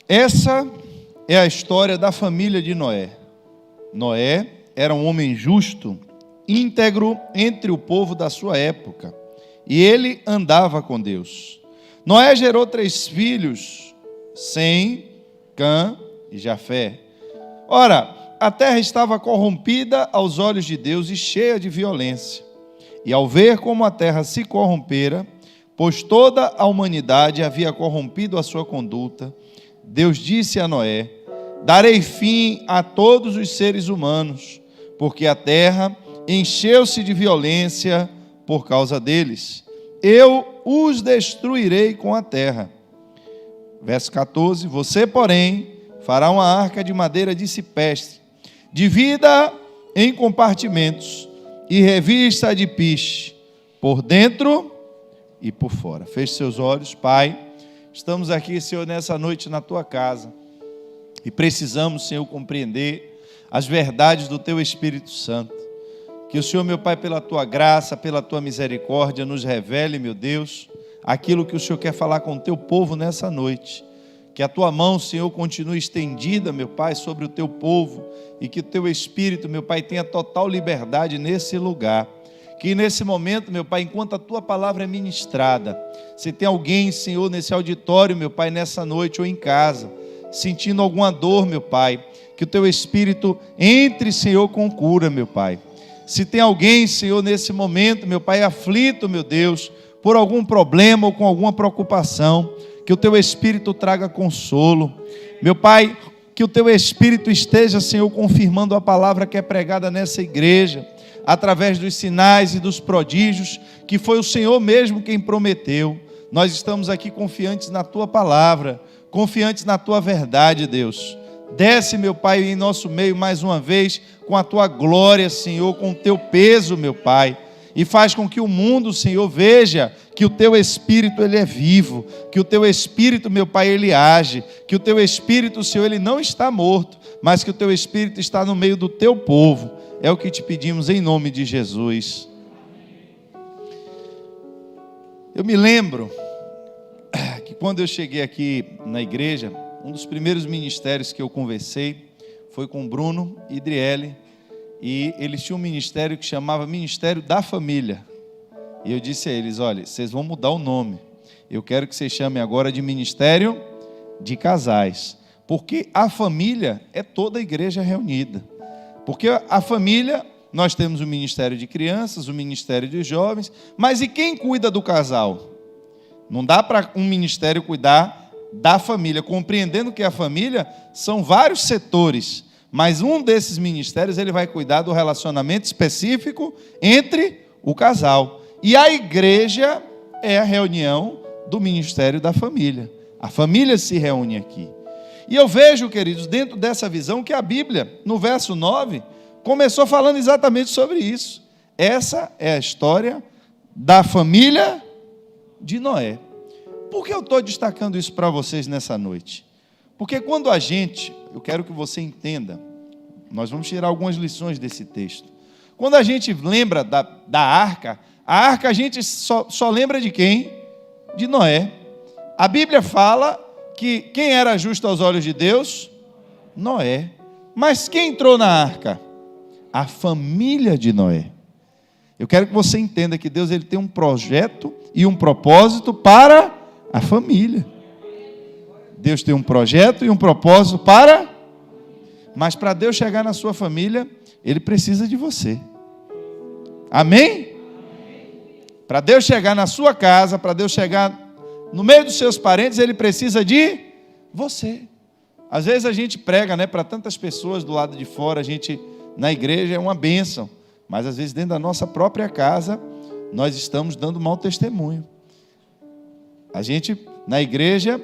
Essa é a história da família de Noé. Noé era um homem justo, íntegro entre o povo da sua época, e ele andava com Deus. Noé gerou 3 filhos, Sem, Cã e Jafé. Ora, a terra estava corrompida aos olhos de Deus e cheia de violência. E ao ver como a terra se corrompera, pois toda a humanidade havia corrompido a sua conduta, Deus disse a Noé: darei fim a todos os seres humanos, porque a terra encheu-se de violência por causa deles. Eu os destruirei com a terra. Verso 14: você, porém, fará uma arca de madeira de cipreste, divida em compartimentos e revista de piche, por dentro e por fora. Feche seus olhos. Pai, estamos aqui, Senhor, nessa noite na Tua casa, e precisamos, Senhor, compreender as verdades do Teu Espírito Santo. Que o Senhor, meu Pai, pela Tua graça, pela Tua misericórdia, nos revele, meu Deus, aquilo que o Senhor quer falar com o Teu povo nessa noite. Que a Tua mão, Senhor, continue estendida, meu Pai, sobre o Teu povo, e que o Teu Espírito, meu Pai, tenha total liberdade nesse lugar. Que nesse momento, meu Pai, enquanto a Tua palavra é ministrada, se tem alguém, Senhor, nesse auditório, meu Pai, nessa noite ou em casa, sentindo alguma dor, meu Pai, que o Teu Espírito entre, Senhor, com cura, meu Pai. Se tem alguém, Senhor, nesse momento, meu Pai, aflito, meu Deus, por algum problema ou com alguma preocupação, que o Teu Espírito traga consolo. Meu Pai, que o Teu Espírito esteja, Senhor, confirmando a palavra que é pregada nessa igreja, através dos sinais e dos prodígios, que foi o Senhor mesmo quem prometeu. Nós estamos aqui confiantes na Tua palavra, confiantes na Tua verdade, Deus. Desce, meu Pai, em nosso meio mais uma vez, com a Tua glória, Senhor, com o Teu peso, meu Pai, e faz com que o mundo, Senhor, veja que o Teu Espírito, Ele é vivo, que o Teu Espírito, meu Pai, Ele age, que o Teu Espírito, Senhor, Ele não está morto, mas que o Teu Espírito está no meio do Teu povo. É o que te pedimos em nome de Jesus. Eu me lembro que quando eu cheguei aqui na igreja, um dos primeiros ministérios que eu conversei foi com Bruno e Idriele, e eles tinham um ministério que chamava Ministério da Família. E eu disse a eles: olha, vocês vão mudar o nome. Eu quero que vocês chamem agora de Ministério de Casais, porque a família é toda a igreja reunida. Porque a família, nós temos o Ministério de Crianças, o Ministério de Jovens, mas e quem cuida do casal? Não dá para um ministério cuidar da família, compreendendo que a família são vários setores, mas um desses ministérios ele vai cuidar do relacionamento específico entre o casal. E a igreja é a reunião do Ministério da Família. A família se reúne aqui. E eu vejo, queridos, dentro dessa visão, que a Bíblia, no verso 9, começou falando exatamente sobre isso. Essa é a história da família de Noé. Por que eu estou destacando isso para vocês nessa noite? Porque quando eu quero que você entenda, nós vamos tirar algumas lições desse texto. Quando a gente lembra da arca, a arca a gente só lembra de quem? De Noé. A Bíblia fala que quem era justo aos olhos de Deus? Noé. Mas quem entrou na arca? A família de Noé. Eu quero que você entenda que Deus ele tem um projeto e um propósito para a família. Deus tem um projeto e um propósito mas para Deus chegar na sua família, Ele precisa de você. Amém? Para Deus chegar na sua casa, para Deus chegar no meio dos seus parentes, Ele precisa de você. Às vezes a gente prega, né, para tantas pessoas do lado de fora, a gente na igreja é uma bênção, mas às vezes dentro da nossa própria casa, nós estamos dando mau testemunho. A gente, na igreja,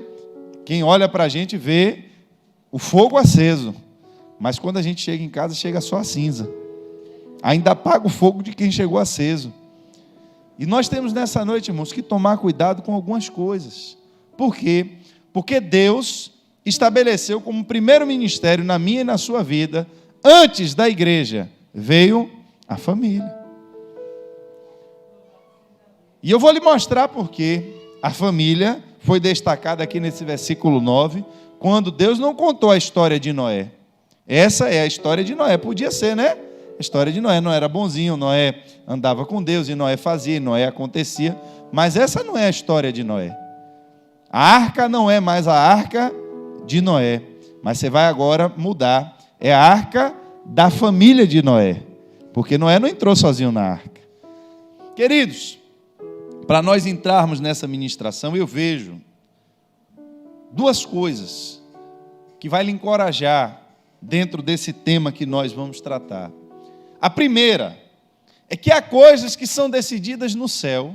quem olha para a gente vê o fogo aceso, mas quando a gente chega em casa, chega só a cinza. Ainda apaga o fogo de quem chegou aceso. E nós temos nessa noite, irmãos, que tomar cuidado com algumas coisas. Por quê? Porque Deus estabeleceu como primeiro ministério na minha e na sua vida, antes da igreja, veio a família. E eu vou lhe mostrar por quê. A família foi destacada aqui nesse versículo 9, quando Deus não contou a história de Noé. Essa é a história de Noé, podia ser, né? A história de Noé. Noé era bonzinho, Noé andava com Deus, e Noé fazia, e Noé acontecia. Mas essa não é a história de Noé. A arca não é mais a arca de Noé, mas você vai agora mudar. É a arca da família de Noé, porque Noé não entrou sozinho na arca. Queridos, para nós entrarmos nessa ministração, eu vejo duas coisas que vai lhe encorajar dentro desse tema que nós vamos tratar. A primeira é que há coisas que são decididas no céu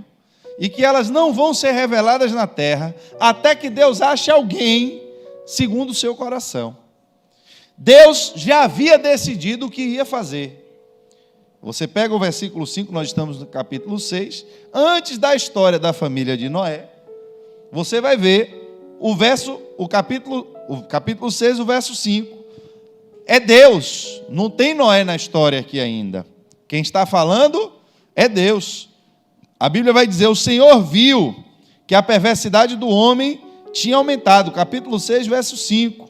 e que elas não vão ser reveladas na terra até que Deus ache alguém segundo o seu coração. Deus já havia decidido o que ia fazer. Você pega o versículo 5, nós estamos no capítulo 6, antes da história da família de Noé, você vai ver o capítulo 6, o verso 5. É Deus, não tem Noé na história aqui ainda. Quem está falando é Deus. A Bíblia vai dizer, o Senhor viu que a perversidade do homem tinha aumentado, capítulo 6, verso 5,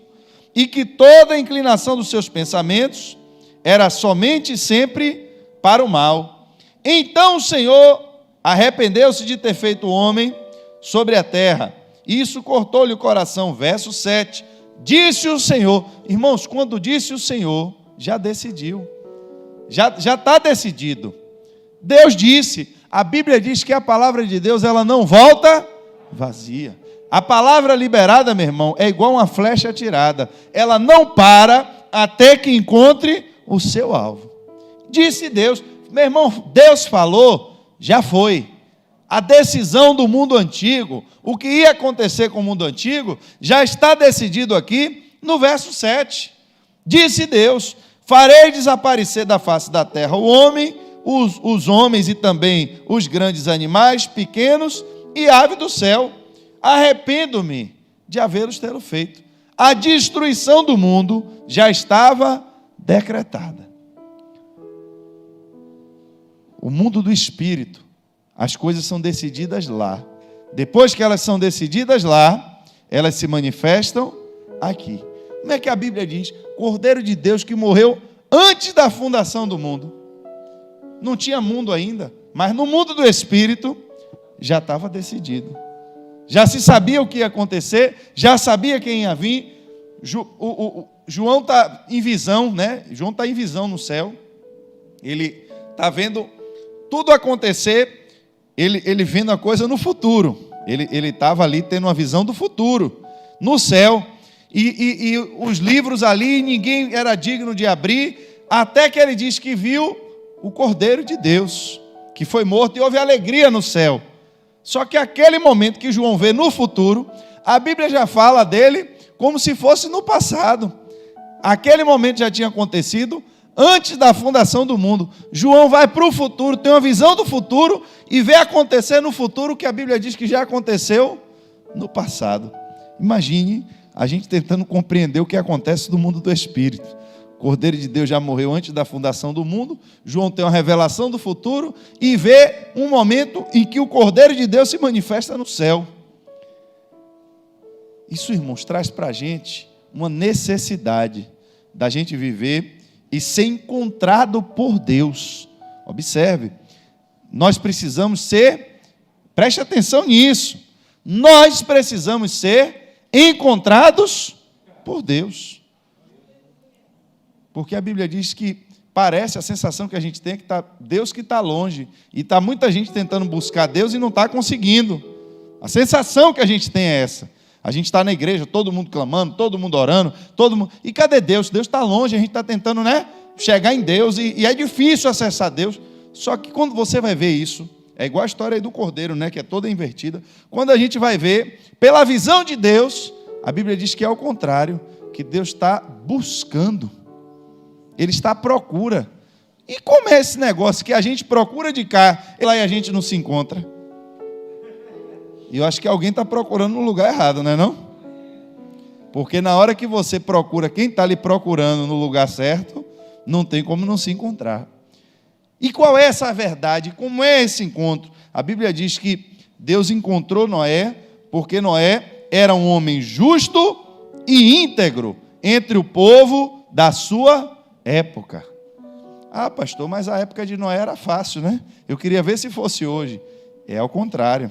e que toda a inclinação dos seus pensamentos era somente e sempre para o mal. Então o Senhor arrependeu-se de ter feito o homem sobre a terra, e isso cortou-lhe o coração, verso 7, disse o Senhor. Irmãos, quando disse o Senhor, já decidiu, já está decidido. Deus disse. A Bíblia diz que a palavra de Deus, ela não volta vazia. A palavra liberada, meu irmão, é igual uma flecha atirada. Ela não para até que encontre o seu alvo. Disse Deus. Meu irmão, Deus falou, já foi. A decisão do mundo antigo, o que ia acontecer com o mundo antigo, já está decidido aqui no verso 7. Disse Deus, farei desaparecer da face da terra o homem, os homens e também os grandes animais, pequenos e aves do céu. Arrependo-me de havê-los tê-lo feito. A destruição do mundo já estava decretada. O mundo do espírito, as coisas são decididas lá. Depois que elas são decididas lá, elas se manifestam aqui. Como é que a Bíblia diz? Cordeiro de Deus que morreu antes da fundação do mundo. Não tinha mundo ainda, mas no mundo do Espírito já estava decidido. Já se sabia o que ia acontecer, já sabia quem ia vir. João está em visão, né? João está em visão no céu. Ele está vendo tudo acontecer, ele vendo a coisa no futuro. Ele estava ali tendo uma visão do futuro, no céu. E os livros ali, ninguém era digno de abrir, até que ele diz que viu o Cordeiro de Deus, que foi morto, e houve alegria no céu. Só que aquele momento que João vê no futuro, a Bíblia já fala dele como se fosse no passado. Aquele momento já tinha acontecido antes da fundação do mundo. João vai para o futuro, tem uma visão do futuro e vê acontecer no futuro o que a Bíblia diz que já aconteceu no passado. Imagine a gente tentando compreender o que acontece no mundo do Espírito. O Cordeiro de Deus já morreu antes da fundação do mundo. João tem uma revelação do futuro e vê um momento em que o Cordeiro de Deus se manifesta no céu. Isso, irmãos, traz para a gente uma necessidade da gente viver e ser encontrado por Deus. Observe, nós precisamos ser, preste atenção nisso, nós precisamos ser encontrados por Deus. Porque a Bíblia diz que parece, a sensação que a gente tem é que Deus que está longe, e está muita gente tentando buscar Deus e não está conseguindo. A sensação que a gente tem é essa. A gente está na igreja, todo mundo clamando, todo mundo orando, todo mundo... E cadê Deus? Deus está longe, a gente está tentando, chegar em Deus, e é difícil acessar Deus. Só que quando você vai ver isso, é igual a história aí do Cordeiro, que é toda invertida. Quando a gente vai ver, pela visão de Deus, a Bíblia diz que é o contrário, que Deus está buscando. Ele está à procura. E como é esse negócio que a gente procura de cá, e lá a gente não se encontra? E eu acho que alguém está procurando no lugar errado, não é não? Porque na hora que você procura quem está lhe procurando no lugar certo, não tem como não se encontrar. E qual é essa verdade? Como é esse encontro? A Bíblia diz que Deus encontrou Noé porque Noé era um homem justo e íntegro entre o povo da sua época. Ah, pastor, mas a época de Noé era fácil, né? Eu queria ver se fosse hoje. É ao contrário.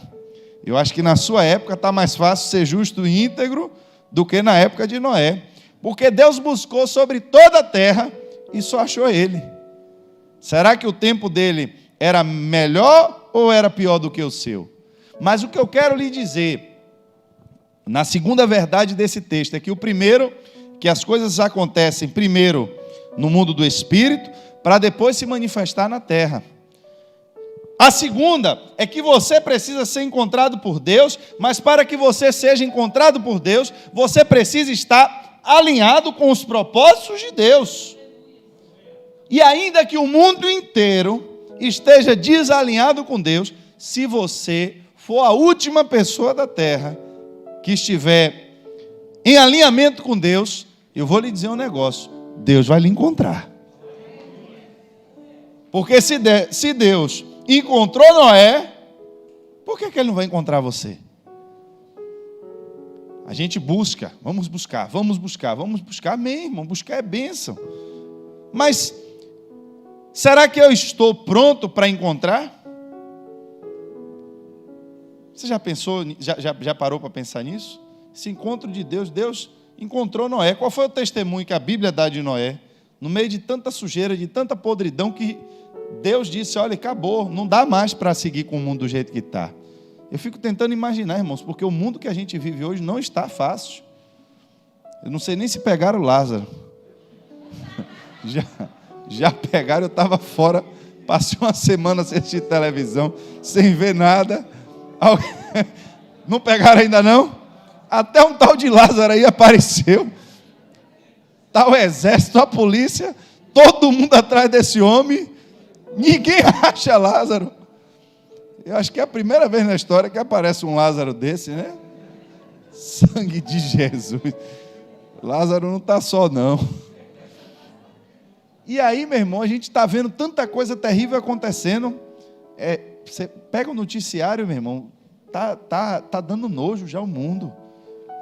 Eu acho que na sua época está mais fácil ser justo e íntegro do que na época de Noé. Porque Deus buscou sobre toda a terra e só achou ele. Será que o tempo dele era melhor ou era pior do que o seu? Mas o que eu quero lhe dizer, na segunda verdade desse texto, é que o primeiro, que as coisas acontecem primeiro no mundo do Espírito, para depois se manifestar na terra. A segunda é que você precisa ser encontrado por Deus, mas para que você seja encontrado por Deus, você precisa estar alinhado com os propósitos de Deus. E ainda que o mundo inteiro esteja desalinhado com Deus, se você for a última pessoa da terra que estiver em alinhamento com Deus, eu vou lhe dizer um negócio: Deus vai lhe encontrar. Porque se Deus encontrou Noé, por que Ele não vai encontrar você? A gente busca, vamos buscar, amém, irmão, buscar é bênção. Mas será que eu estou pronto para encontrar? Você já pensou, já parou para pensar nisso? Esse encontro de Deus, Deus encontrou Noé. Qual foi o testemunho que a Bíblia dá de Noé? No meio de tanta sujeira, de tanta podridão, que Deus disse: olha, acabou, não dá mais para seguir com o mundo do jeito que está. Eu fico tentando imaginar, irmãos, porque o mundo que a gente vive hoje não está fácil. Eu não sei nem se pegaram Lázaro. Já pegaram, eu estava fora, passei uma semana assistindo televisão, sem ver nada. Não pegaram ainda não? Até um tal de Lázaro aí apareceu. Está o exército, a polícia, todo mundo atrás desse homem. Ninguém acha Lázaro. Eu acho que é a primeira vez na história que aparece um Lázaro desse, né? Sangue de Jesus. Lázaro não está só, não. E aí, meu irmão, a gente está vendo tanta coisa terrível acontecendo. Você pega o noticiário, meu irmão, tá dando nojo já o mundo.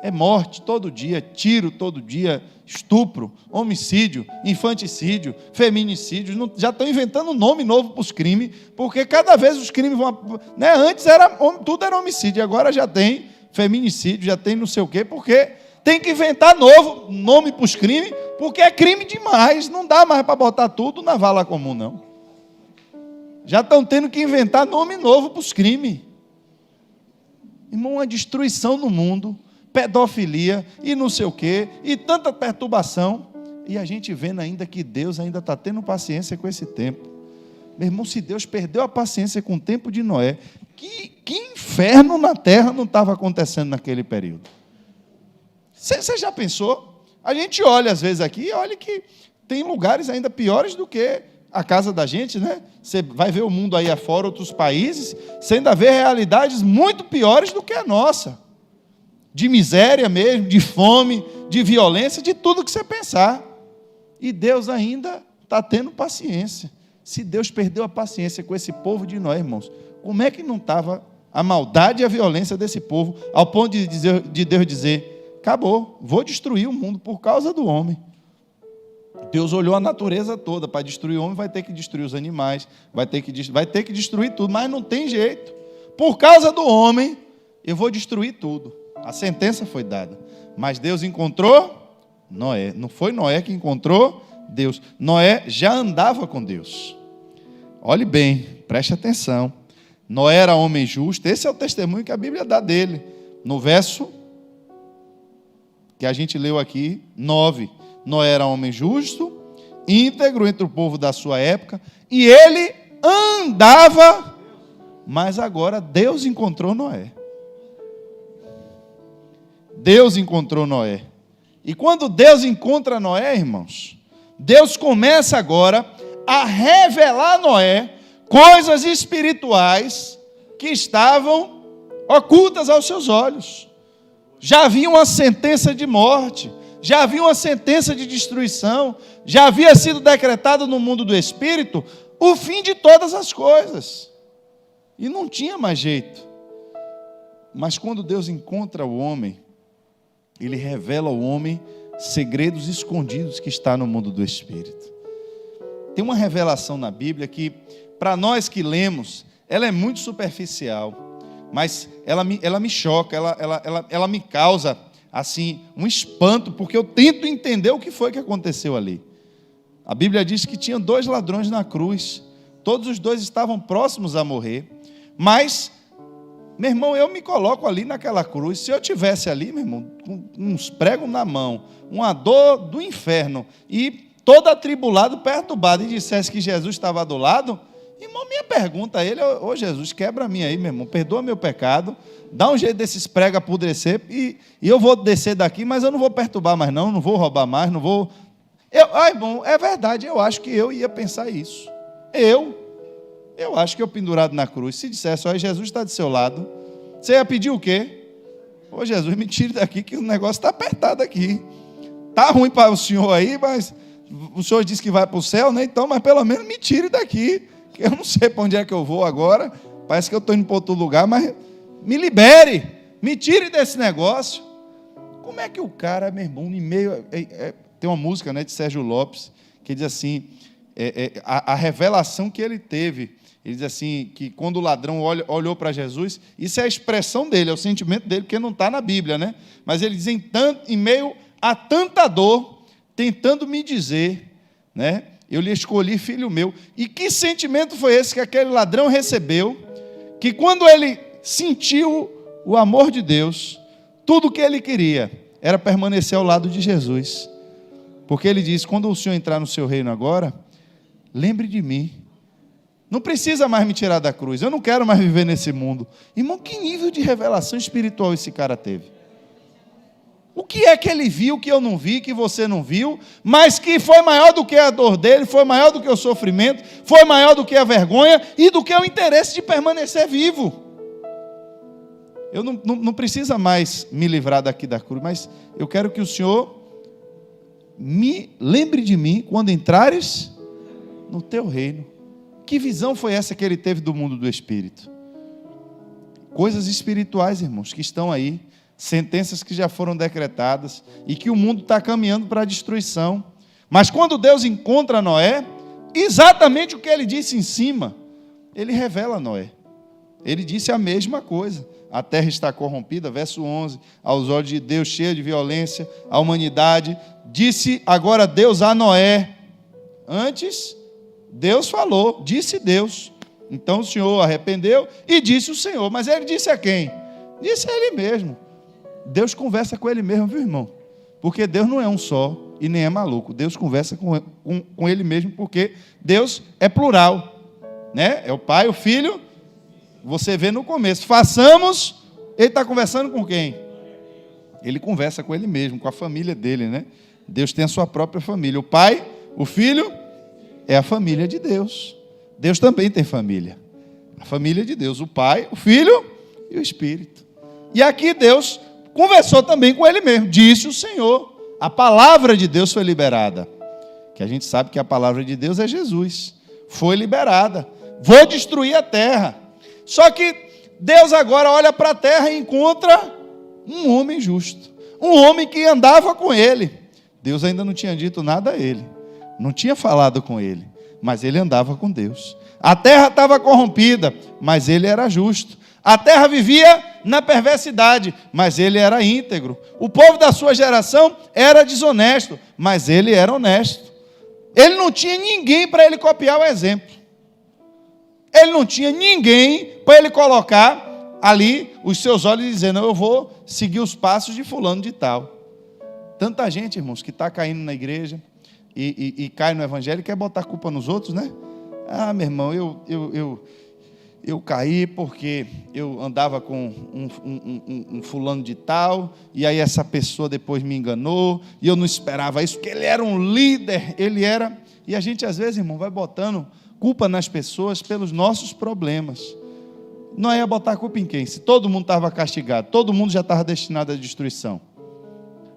É morte todo dia, tiro todo dia, estupro, homicídio, infanticídio, feminicídio. Já estão inventando um nome novo para os crimes, porque cada vez os crimes vão... Né? Antes tudo era homicídio, agora já tem feminicídio, já tem não sei o quê, porque tem que inventar novo nome para os crimes, porque é crime demais, não dá mais para botar tudo na vala comum, não. Já estão tendo que inventar nome novo para os crimes. Irmão, uma destruição no mundo, pedofilia e não sei o quê, e tanta perturbação, e a gente vendo ainda que Deus ainda está tendo paciência com esse tempo. Meu irmão, se Deus perdeu a paciência com o tempo de Noé, que inferno na terra não estava acontecendo naquele período? Você já pensou? A gente olha às vezes aqui, e olha que tem lugares ainda piores do que a casa da gente, né? Você vai ver o mundo aí afora, outros países, você ainda vê realidades muito piores do que a nossa. De miséria mesmo, de fome, de violência, de tudo que você pensar. E Deus ainda está tendo paciência. Se Deus perdeu a paciência com esse povo de Noé, irmãos, como é que não estava a maldade e a violência desse povo, ao ponto de Deus dizer: acabou, vou destruir o mundo por causa do homem. Deus olhou a natureza toda, para destruir o homem vai ter que destruir os animais, vai ter que destruir tudo, mas não tem jeito. Por causa do homem, eu vou destruir tudo. A sentença foi dada, mas Deus encontrou Noé. Não foi Noé que encontrou Deus. Noé já andava com Deus. Olhe bem, preste atenção. Noé era homem justo. Esse é o testemunho que a Bíblia dá dele. No verso que a gente leu aqui, 9. Noé era homem justo, íntegro entre o povo da sua época, e ele andava, mas agora Deus encontrou Noé. Deus encontrou Noé. E quando Deus encontra Noé, irmãos, Deus começa agora a revelar a Noé coisas espirituais que estavam ocultas aos seus olhos. Já havia uma sentença de morte, já havia uma sentença de destruição, já havia sido decretado no mundo do espírito o fim de todas as coisas. E não tinha mais jeito. Mas quando Deus encontra o homem, Ele revela ao homem segredos escondidos que está no mundo do Espírito. Tem uma revelação na Bíblia que, para nós que lemos, ela é muito superficial, mas ela me choca, ela me causa assim um espanto, porque eu tento entender o que foi que aconteceu ali. A Bíblia diz que tinha 2 ladrões na cruz, todos os 2 estavam próximos a morrer, mas, meu irmão, eu me coloco ali naquela cruz. Se eu tivesse ali, meu irmão, com uns pregos na mão, uma dor do inferno, e todo atribulado, perturbado, e dissesse que Jesus estava do lado, irmão, minha pergunta a ele: ô Jesus, quebra a minha aí, meu irmão, perdoa meu pecado, dá um jeito desses pregos apodrecer, e eu vou descer daqui, mas eu não vou perturbar mais não vou roubar mais, não vou... irmão, é verdade, eu acho que eu ia pensar isso. Eu acho que eu pendurado na cruz, se dissesse: olha, Jesus está do seu lado, você ia pedir o quê? Ô Jesus, me tire daqui que o negócio está apertado aqui. Está ruim para o senhor aí, mas o senhor disse que vai para o céu, né? Então, mas pelo menos me tire daqui, que eu não sei para onde é que eu vou agora, parece que eu estou indo para outro lugar, mas me libere, me tire desse negócio. Como é que o cara, meu irmão, em meio... tem uma música, né, de Sérgio Lopes, que diz assim, a revelação que ele teve. Ele diz assim, que quando o ladrão olhou para Jesus, isso é a expressão dele, é o sentimento dele, porque não está na Bíblia, né? Mas ele diz, em meio a tanta dor, tentando me dizer, né, eu lhe escolhi, filho meu. E que sentimento foi esse que aquele ladrão recebeu, que quando ele sentiu o amor de Deus, tudo o que ele queria era permanecer ao lado de Jesus. Porque ele diz: quando o Senhor entrar no seu reino agora, lembre de mim. Não precisa mais me tirar da cruz, eu não quero mais viver nesse mundo. Irmão, que nível de revelação espiritual esse cara teve? O que é que ele viu que eu não vi, que você não viu, mas que foi maior do que a dor dele, foi maior do que o sofrimento, foi maior do que a vergonha e do que o interesse de permanecer vivo? Eu não precisa mais me livrar daqui da cruz, mas eu quero que o Senhor me lembre de mim quando entrares no teu reino. Que visão foi essa que ele teve do mundo do Espírito? Coisas espirituais, irmãos, que estão aí, sentenças que já foram decretadas e que o mundo está caminhando para a destruição. Mas quando Deus encontra Noé, exatamente o que ele disse em cima, ele revela a Noé. Ele disse a mesma coisa: a terra está corrompida, verso 11, aos olhos de Deus, cheia de violência, a humanidade. Disse agora Deus a Noé. Antes, Deus falou, disse Deus. Então o Senhor arrependeu e disse o Senhor. Mas ele disse a quem? Disse a ele mesmo. Deus conversa com ele mesmo, viu, irmão? Porque Deus não é um só e nem é maluco. Deus conversa com ele mesmo, porque Deus é plural, né? É o Pai, o Filho. Você vê no começo, façamos. Ele está conversando com quem? Ele conversa com ele mesmo, com a família dele, né? Deus tem a sua própria família. O Pai, o Filho, é a família de Deus. Deus também tem família. A família de Deus, o Pai, o Filho e o Espírito. E aqui Deus conversou também com ele mesmo. Disse o Senhor. A palavra de Deus foi liberada. Que a gente sabe que a palavra de Deus é Jesus. Foi liberada. Vou destruir a terra. Só que Deus agora olha para a terra e encontra um homem justo. Um homem que andava com ele. Deus ainda não tinha dito nada a ele. Não tinha falado com ele. Mas ele andava com Deus. A terra estava corrompida, mas ele era justo. A terra vivia na perversidade, mas ele era íntegro. O povo da sua geração era desonesto, mas ele era honesto. Ele não tinha ninguém para ele copiar o exemplo. Ele não tinha ninguém para ele colocar ali os seus olhos e dizer: não, eu vou seguir os passos de fulano de tal. Tanta gente, irmãos, que está caindo na igreja e cai no evangelho e quer botar a culpa nos outros, né? Ah, meu irmão, eu caí porque eu andava com um fulano de tal, e aí essa pessoa depois me enganou, e eu não esperava isso, porque ele era um líder, ele era... E a gente, às vezes, irmão, vai botando culpa nas pessoas pelos nossos problemas. Não ia botar a culpa em quem? Se todo mundo estava castigado, todo mundo já estava destinado à destruição.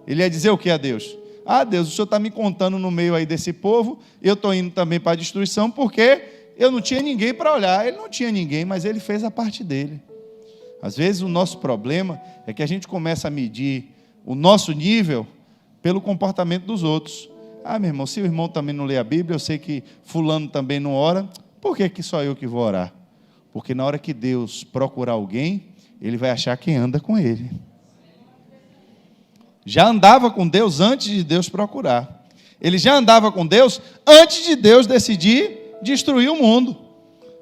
Ele ia dizer o que a Deus? Ah, Deus, o Senhor está me contando no meio aí desse povo, eu estou indo também para a destruição, porque eu não tinha ninguém para olhar. Ele não tinha ninguém, mas ele fez a parte dele. Às vezes o nosso problema é que a gente começa a medir o nosso nível pelo comportamento dos outros. Ah, meu irmão, se o irmão também não lê a Bíblia, eu sei que fulano também não ora, por que só eu que vou orar? Porque na hora que Deus procurar alguém, Ele vai achar quem anda com Ele. Já andava com Deus antes de Deus procurar. Ele já andava com Deus antes de Deus decidir destruir o mundo.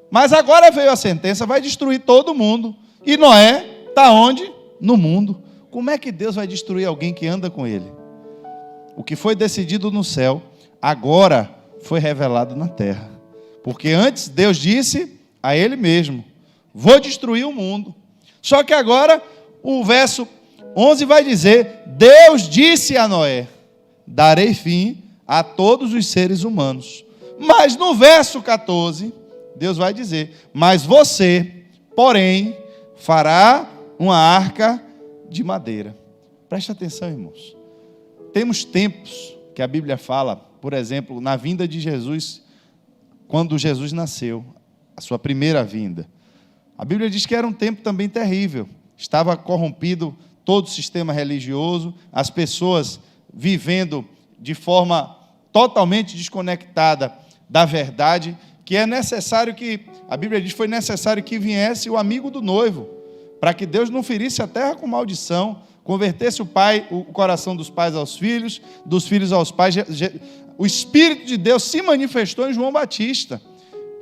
Mas agora veio a sentença, vai destruir todo mundo. E Noé está onde? No mundo. Como é que Deus vai destruir alguém que anda com Ele? O que foi decidido no céu, agora foi revelado na terra. Porque antes Deus disse a Ele mesmo: vou destruir o mundo. Só que agora o verso 11 vai dizer: Deus disse a Noé: darei fim a todos os seres humanos. Mas no verso 14, Deus vai dizer: mas você, porém, fará uma arca de madeira. Preste atenção, irmãos. Temos tempos que a Bíblia fala, por exemplo, na vinda de Jesus, quando Jesus nasceu, a sua primeira vinda. A Bíblia diz que era um tempo também terrível. Estava corrompido todo o sistema religioso, as pessoas vivendo de forma totalmente desconectada da verdade, que é necessário que, a Bíblia diz, foi necessário que viesse o amigo do noivo, para que Deus não ferisse a terra com maldição, convertesse o coração dos pais aos filhos, dos filhos aos pais. O Espírito de Deus se manifestou em João Batista.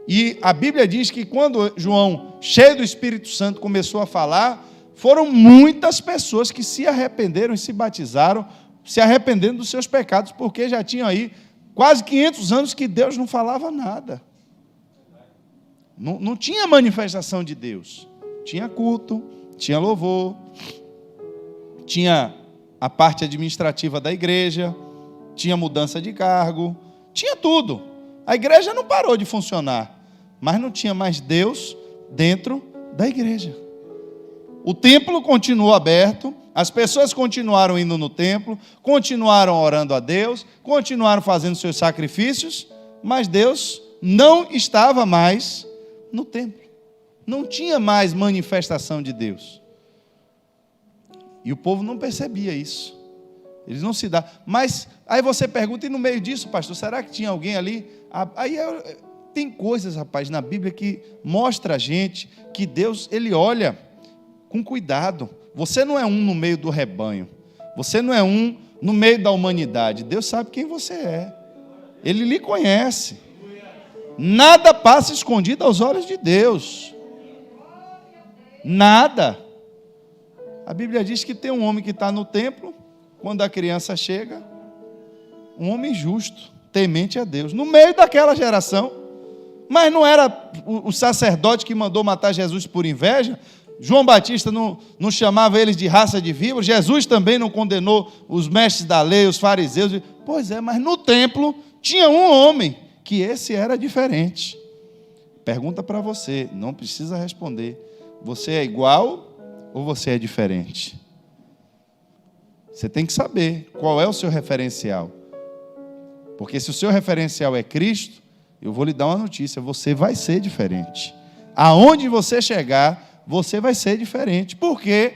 E a Bíblia diz que quando João, cheio do Espírito Santo, começou a falar, foram muitas pessoas que se arrependeram e se batizaram, se arrependendo dos seus pecados, porque já tinham aí quase 500 anos que Deus não falava nada. Não tinha manifestação de Deus. Tinha culto, tinha louvor, tinha a parte administrativa da igreja, tinha mudança de cargo, tinha tudo. A igreja não parou de funcionar, mas não tinha mais Deus dentro da igreja. O templo continuou aberto, as pessoas continuaram indo no templo, continuaram orando a Deus, continuaram fazendo seus sacrifícios, mas Deus não estava mais no templo. Não tinha mais manifestação de Deus. E o povo não percebia isso. Eles não se dão. Mas aí você pergunta, e no meio disso, pastor, será que tinha alguém ali? Aí tem coisas, rapaz, na Bíblia que mostra a gente que Deus, Ele olha com cuidado. Você não é um no meio do rebanho. Você não é um no meio da humanidade. Deus sabe quem você é. Ele lhe conhece. Nada passa escondido aos olhos de Deus. Nada. A Bíblia diz que tem um homem que está no templo, quando a criança chega, um homem justo, temente a Deus, no meio daquela geração. Mas não era o sacerdote que mandou matar Jesus por inveja? João Batista não chamava eles de raça de víboras? Jesus também não condenou os mestres da lei, os fariseus? Pois é, mas no templo tinha um homem que esse era diferente. Pergunta para você, não precisa responder: você é igual ou você é diferente? Você tem que saber qual é o seu referencial. Porque se o seu referencial é Cristo, eu vou lhe dar uma notícia: você vai ser diferente. Aonde você chegar, você vai ser diferente. Por quê?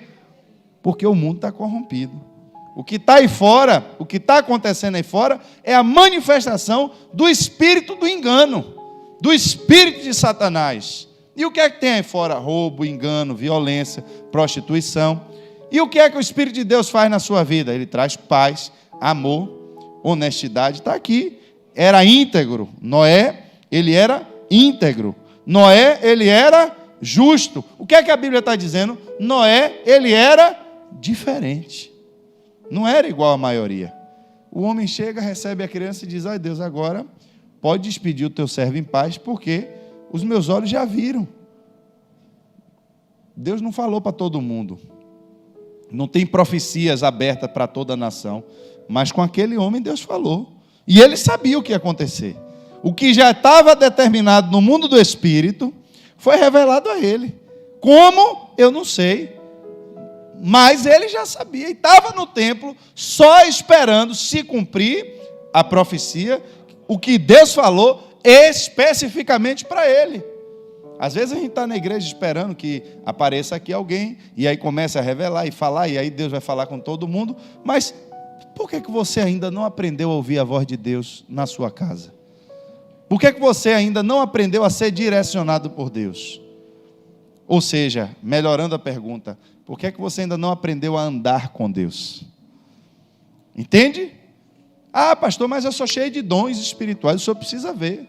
Porque o mundo está corrompido. O que está aí fora, o que está acontecendo aí fora, é a manifestação do espírito do engano, do espírito de Satanás. E o que é que tem aí fora? Roubo, engano, violência, prostituição. E o que é que o Espírito de Deus faz na sua vida? Ele traz paz, amor, honestidade. Está aqui. Era íntegro. Noé, ele era íntegro. Noé, ele era justo. O que é que a Bíblia está dizendo? Noé, ele era diferente. Não era igual à maioria. O homem chega, recebe a criança e diz: ai Deus, agora pode despedir o teu servo em paz, porque os meus olhos já viram. Deus não falou para todo mundo. Não tem profecias abertas para toda a nação. Mas com aquele homem Deus falou. E ele sabia o que ia acontecer. O que já estava determinado no mundo do Espírito foi revelado a ele. Como? Eu não sei. Mas ele já sabia. E estava no templo só esperando se cumprir a profecia, o que Deus falou especificamente para ele. Às vezes a gente está na igreja esperando que apareça aqui alguém, e aí começa a revelar e falar, e aí Deus vai falar com todo mundo, mas por que você ainda não aprendeu a ouvir a voz de Deus na sua casa? Por que você ainda não aprendeu a ser direcionado por Deus? Ou seja, melhorando a pergunta, por que você ainda não aprendeu a andar com Deus? Entende? Ah, pastor, mas eu sou cheio de dons espirituais, o senhor precisa ver.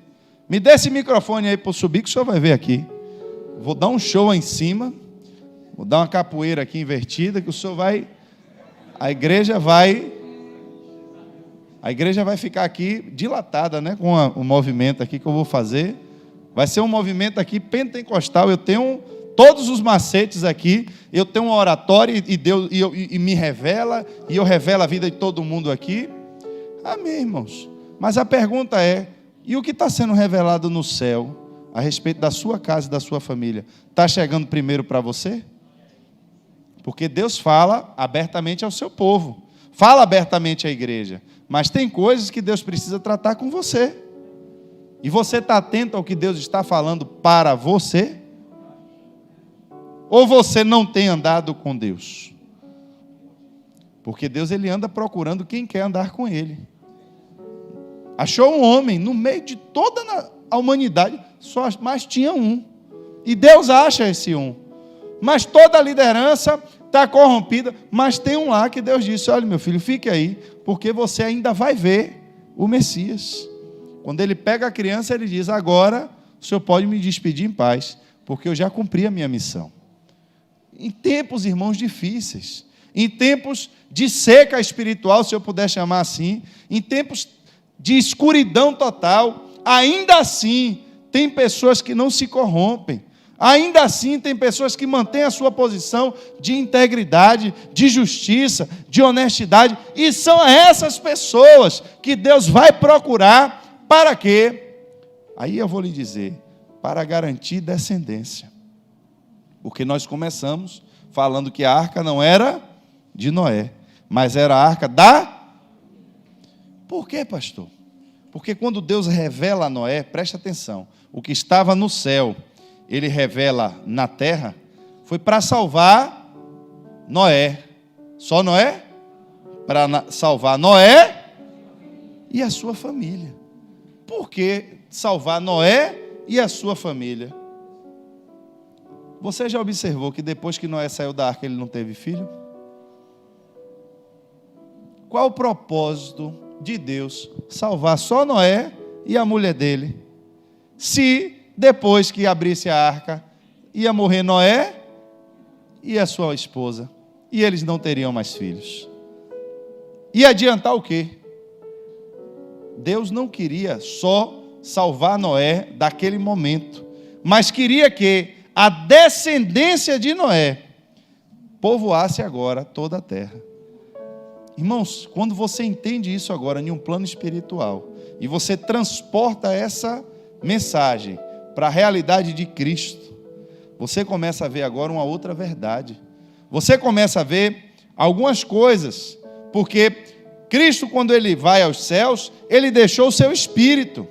Me dê esse microfone aí para eu subir, que o senhor vai ver aqui. Vou dar um show aí em cima, vou dar uma capoeira aqui invertida, que o senhor vai... A igreja vai ficar aqui dilatada, né, com o movimento aqui que eu vou fazer. Vai ser um movimento aqui pentecostal. Eu tenho todos os macetes aqui. Eu tenho uma oratória e Deus e me revela, e eu revelo a vida de todo mundo aqui. Amém, irmãos. Mas a pergunta é: e o que está sendo revelado no céu a respeito da sua casa e da sua família? Está chegando primeiro para você? Porque Deus fala abertamente ao seu povo, fala abertamente à igreja, mas tem coisas que Deus precisa tratar com você. E você está atento ao que Deus está falando para você? Ou você não tem andado com Deus? Porque Deus, ele anda procurando quem quer andar com ele. Achou um homem no meio de toda a humanidade, mas tinha um. E Deus acha esse um. Mas toda a liderança está corrompida, mas tem um lá que Deus disse: olha, meu filho, fique aí, porque você ainda vai ver o Messias. Quando ele pega a criança, ele diz: agora o senhor pode me despedir em paz, porque eu já cumpri a minha missão. Em tempos, irmãos, difíceis, em tempos de seca espiritual, se eu puder chamar assim, em tempos de escuridão total, ainda assim tem pessoas que não se corrompem. Ainda assim, tem pessoas que mantêm a sua posição de integridade, de justiça, de honestidade, e são essas pessoas que Deus vai procurar para quê? Aí eu vou lhe dizer, para garantir descendência. Porque nós começamos falando que a arca não era de Noé, mas era a arca da... Por quê, pastor? Porque quando Deus revela a Noé, preste atenção, o que estava no céu, ele revela na terra, foi para salvar Noé. Só Noé? Para salvar Noé e a sua família. Por que salvar Noé e a sua família? Você já observou que depois que Noé saiu da arca, ele não teve filho? Qual o propósito de Deus salvar só Noé e a mulher dele? Se depois que abrisse a arca, ia morrer Noé e a sua esposa, e eles não teriam mais filhos. Ia adiantar o quê? Deus não queria só salvar Noé daquele momento, mas queria que a descendência de Noé povoasse agora toda a terra. Irmãos, quando você entende isso agora em um plano espiritual, e você transporta essa mensagem para a realidade de Cristo, você começa a ver agora uma outra verdade. Você começa a ver algumas coisas, porque Cristo, quando ele vai aos céus, ele deixou o seu Espírito,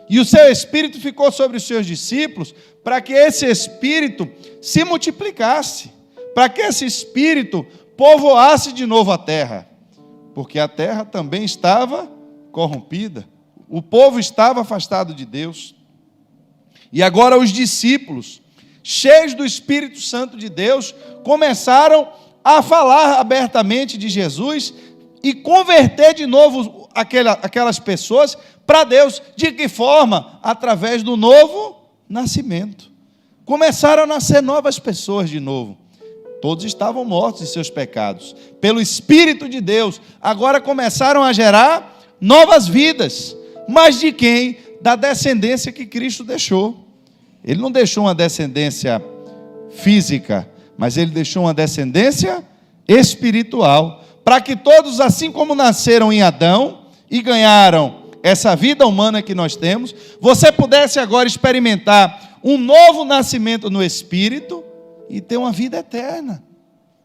e o seu Espírito ficou sobre os seus discípulos, para que esse Espírito se multiplicasse, para que esse Espírito povoasse de novo a terra, porque a terra também estava corrompida, o povo estava afastado de Deus. E agora os discípulos, cheios do Espírito Santo de Deus, começaram a falar abertamente de Jesus e converter de novo aquelas pessoas para Deus. De que forma? Através do novo nascimento. Começaram a nascer novas pessoas de novo. Todos estavam mortos em seus pecados. Pelo Espírito de Deus, agora começaram a gerar novas vidas. Mas de quem? Da descendência que Cristo deixou. Ele não deixou uma descendência física, mas ele deixou uma descendência espiritual, para que todos, assim como nasceram em Adão e ganharam essa vida humana que nós temos, você pudesse agora experimentar um novo nascimento no Espírito e ter uma vida eterna.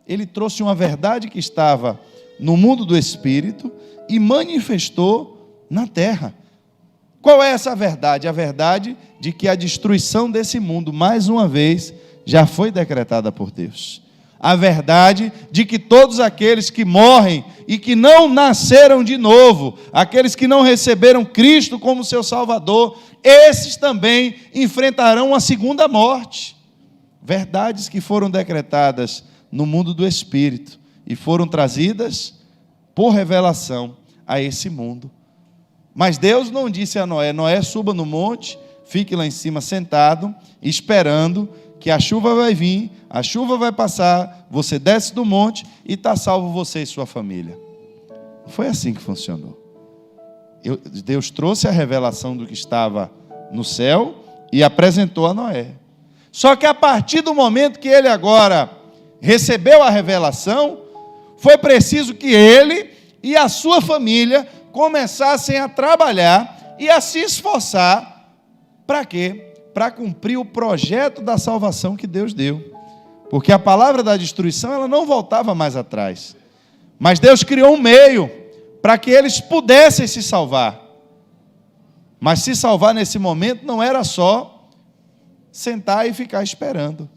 Ele trouxe uma verdade que estava no mundo do Espírito e manifestou na terra. Qual é essa verdade? A verdade de que a destruição desse mundo, mais uma vez, já foi decretada por Deus. A verdade de que todos aqueles que morrem e que não nasceram de novo, aqueles que não receberam Cristo como seu Salvador, esses também enfrentarão a segunda morte. Verdades que foram decretadas no mundo do Espírito e foram trazidas por revelação a esse mundo. Mas Deus não disse a Noé: Noé, suba no monte, fique lá em cima sentado, esperando que a chuva vai vir, a chuva vai passar, você desce do monte e está salvo você e sua família. Foi assim que funcionou. Deus trouxe a revelação do que estava no céu e apresentou a Noé. Só que a partir do momento que ele agora recebeu a revelação, foi preciso que ele e a sua família começassem a trabalhar e a se esforçar. Para quê? Para cumprir o projeto da salvação que Deus deu. Porque a palavra da destruição, ela não voltava mais atrás. Mas Deus criou um meio para que eles pudessem se salvar. Mas se salvar nesse momento não era só sentar e ficar esperando.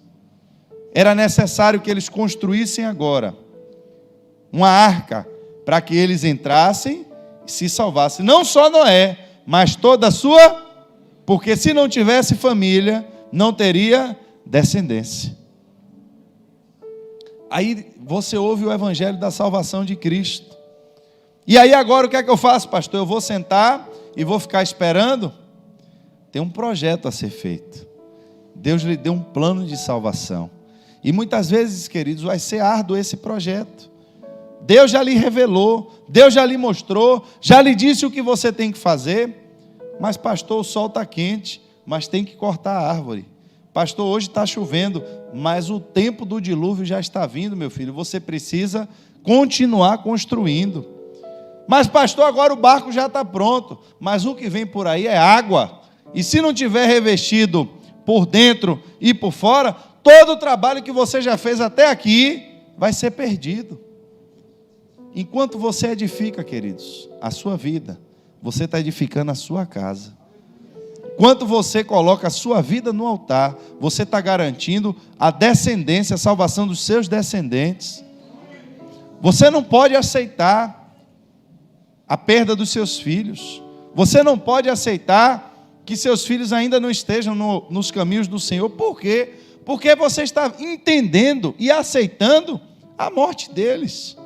Era necessário que eles construíssem agora uma arca para que eles entrassem e se salvassem. Não só Noé, mas toda a sua... Porque se não tivesse família, não teria descendência. Aí você ouve o evangelho da salvação de Cristo. E aí agora o que é que eu faço, pastor? Eu vou sentar e vou ficar esperando? Tem um projeto a ser feito. Deus lhe deu um plano de salvação. E muitas vezes, queridos, vai ser árduo esse projeto. Deus já lhe revelou, Deus já lhe mostrou, já lhe disse o que você tem que fazer. Mas pastor, o sol está quente, mas tem que cortar a árvore. Pastor, hoje está chovendo, mas o tempo do dilúvio já está vindo, meu filho. Você precisa continuar construindo. Mas pastor, agora o barco já está pronto, mas o que vem por aí é água. E se não tiver revestido por dentro e por fora, todo o trabalho que você já fez até aqui vai ser perdido. Enquanto você edifica, queridos, a sua vida, você está edificando a sua casa. Enquanto você coloca a sua vida no altar, você está garantindo a descendência, a salvação dos seus descendentes. Você não pode aceitar a perda dos seus filhos. Você não pode aceitar que seus filhos ainda não estejam nos caminhos do Senhor. Por quê? Porque você está entendendo e aceitando a morte deles.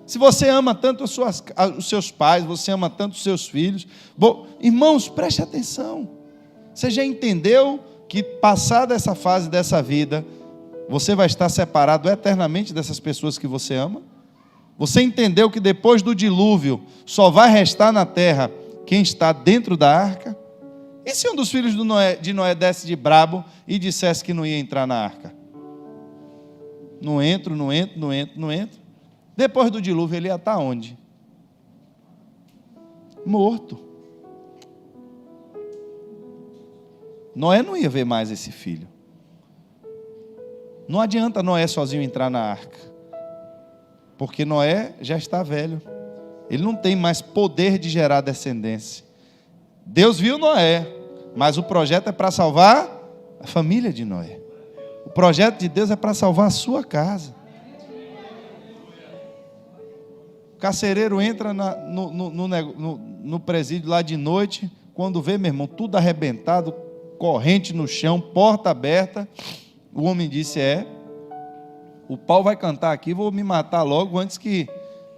Se você ama tanto os seus pais, você ama tanto os seus filhos, irmãos, preste atenção. Você já entendeu que passada essa fase dessa vida, você vai estar separado eternamente dessas pessoas que você ama? Você entendeu que depois do dilúvio só vai restar na terra quem está dentro da arca? E se um dos filhos de Noé desse de brabo e dissesse que não ia entrar na arca? Não entro. Depois do dilúvio ele ia estar onde? Morto. Noé não ia ver mais esse filho. Não adianta Noé sozinho entrar na arca, porque Noé já está velho. Ele não tem mais poder de gerar descendência. Deus viu Noé, mas o projeto é para salvar a família de Noé. O projeto de Deus é para salvar a sua casa. O carcereiro entra no presídio lá de noite, quando vê, meu irmão, tudo arrebentado, corrente no chão, porta aberta. O homem disse: o pau vai cantar aqui, vou me matar logo antes que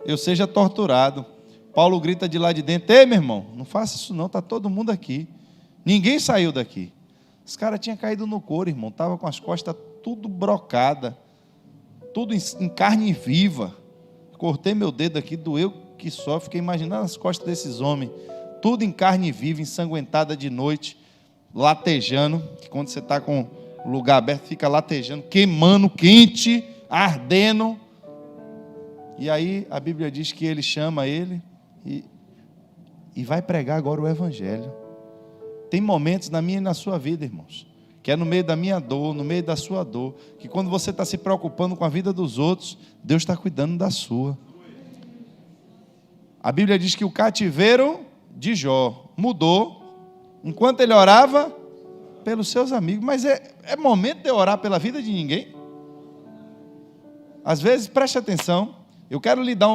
eu seja torturado. Paulo grita de lá de dentro: ei, meu irmão, não faça isso não, está todo mundo aqui. Ninguém saiu daqui. Os caras tinham caído no couro, irmão, estava com as costas tudo brocada, tudo em carne viva. Cortei meu dedo aqui, doeu que só. Fiquei imaginando as costas desses homens, tudo em carne viva, ensanguentada de noite, latejando, que quando você está com o lugar aberto, fica latejando, queimando, quente, ardendo. E aí a Bíblia diz que ele chama ele e vai pregar agora o Evangelho. Tem momentos na minha e na sua vida, irmãos, que é no meio da minha dor, no meio da sua dor, que quando você está se preocupando com a vida dos outros, Deus está cuidando da sua. A Bíblia diz que o cativeiro de Jó mudou Enquanto ele orava pelos seus amigos. Mas é momento de orar pela vida de ninguém? Às vezes, preste atenção, eu quero lhe dar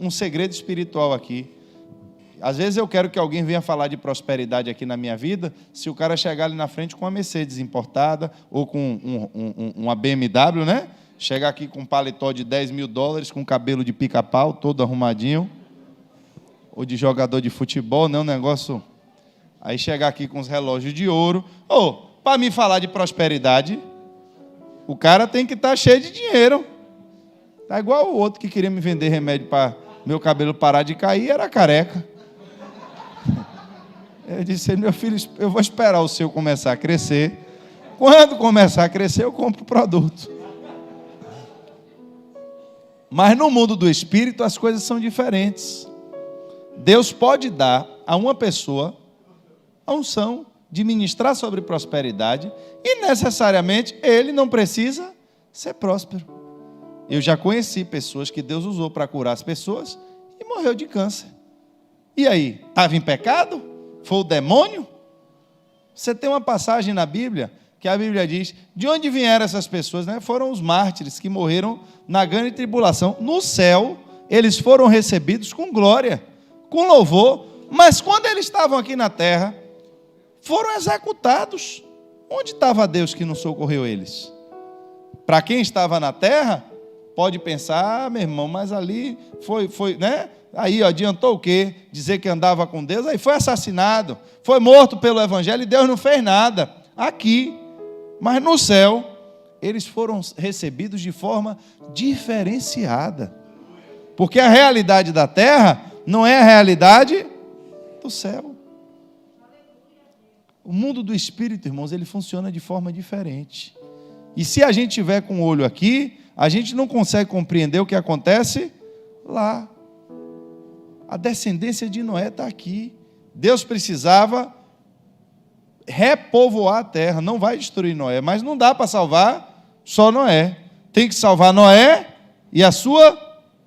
um segredo espiritual aqui. Às vezes eu quero que alguém venha falar de prosperidade aqui na minha vida, se o cara chegar ali na frente com uma Mercedes importada, ou com uma BMW, né? Chegar aqui com um paletó de $10 mil, com cabelo de pica-pau, todo arrumadinho, ou de jogador de futebol, né? Um negócio... Aí chegar aqui com os relógios de ouro. Para me falar de prosperidade, o cara tem que estar cheio de dinheiro. Tá igual o outro que queria me vender remédio para meu cabelo parar de cair, era careca. Eu disse, meu filho, eu vou esperar o seu começar a crescer. Quando começar a crescer, eu compro o produto. Mas no mundo do espírito, as coisas são diferentes. Deus pode dar a uma pessoa a unção de ministrar sobre prosperidade e necessariamente ele não precisa ser próspero. Eu já conheci pessoas que Deus usou para curar as pessoas e morreu de câncer. E aí, estava em pecado? Foi o demônio? Você tem uma passagem na Bíblia que a Bíblia diz, de onde vieram essas pessoas, né? Foram os mártires que morreram na grande tribulação. No céu, eles foram recebidos com glória, com louvor, mas quando eles estavam aqui na terra, foram executados. Onde estava Deus que não socorreu eles? Para quem estava na terra, pode pensar, meu irmão, mas ali foi, né? Aí adiantou o quê? Dizer que andava com Deus, aí foi assassinado, foi morto pelo Evangelho e Deus não fez nada. Aqui, mas no céu, eles foram recebidos de forma diferenciada. Porque a realidade da terra não é a realidade do céu. O mundo do espírito, irmãos, ele funciona de forma diferente. E se a gente tiver com o olho aqui, a gente não consegue compreender o que acontece lá. A descendência de Noé está aqui. Deus precisava repovoar a terra. Não vai destruir Noé, mas não dá para salvar só Noé. Tem que salvar Noé e a sua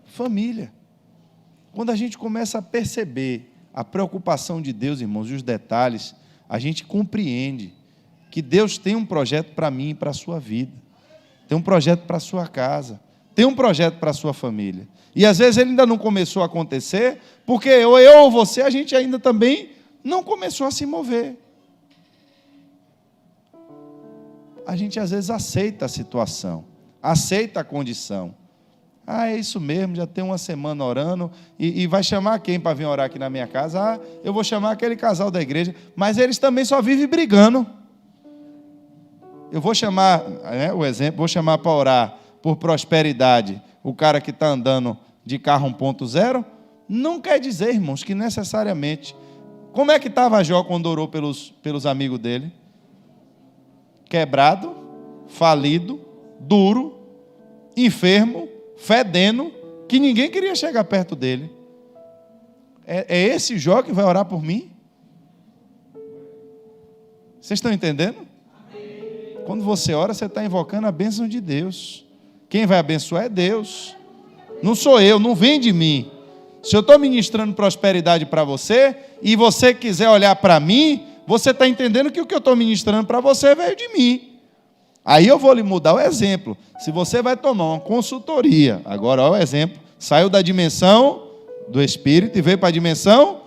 família. Quando a gente começa a perceber a preocupação de Deus, irmãos, e os detalhes, a gente compreende que Deus tem um projeto para mim e para a sua vida. Tem um projeto para a sua casa. Tem um projeto para a sua família. E às vezes ele ainda não começou a acontecer, porque eu ou você, a gente ainda também não começou a se mover. A gente às vezes aceita a situação, aceita a condição. É isso mesmo, já tem uma semana orando, e vai chamar quem para vir orar aqui na minha casa? Eu vou chamar aquele casal da igreja, mas eles também só vivem brigando. Eu vou chamar, o exemplo, vou chamar para orar por prosperidade, o cara que está andando de carro 1.0, não quer dizer, irmãos, que necessariamente. Como é que estava Jó quando orou pelos amigos dele? Quebrado, falido, duro, enfermo, fedendo, que ninguém queria chegar perto dele. É esse Jó que vai orar por mim? Vocês estão entendendo? Quando você ora, você está invocando a bênção de Deus. Quem vai abençoar é Deus. Não sou eu, não vem de mim. Se eu estou ministrando prosperidade para você, e você quiser olhar para mim, você está entendendo que o que eu estou ministrando para você veio de mim. Aí eu vou lhe mudar o exemplo. Se você vai tomar uma consultoria, agora olha o exemplo, saiu da dimensão do Espírito e veio para a dimensão,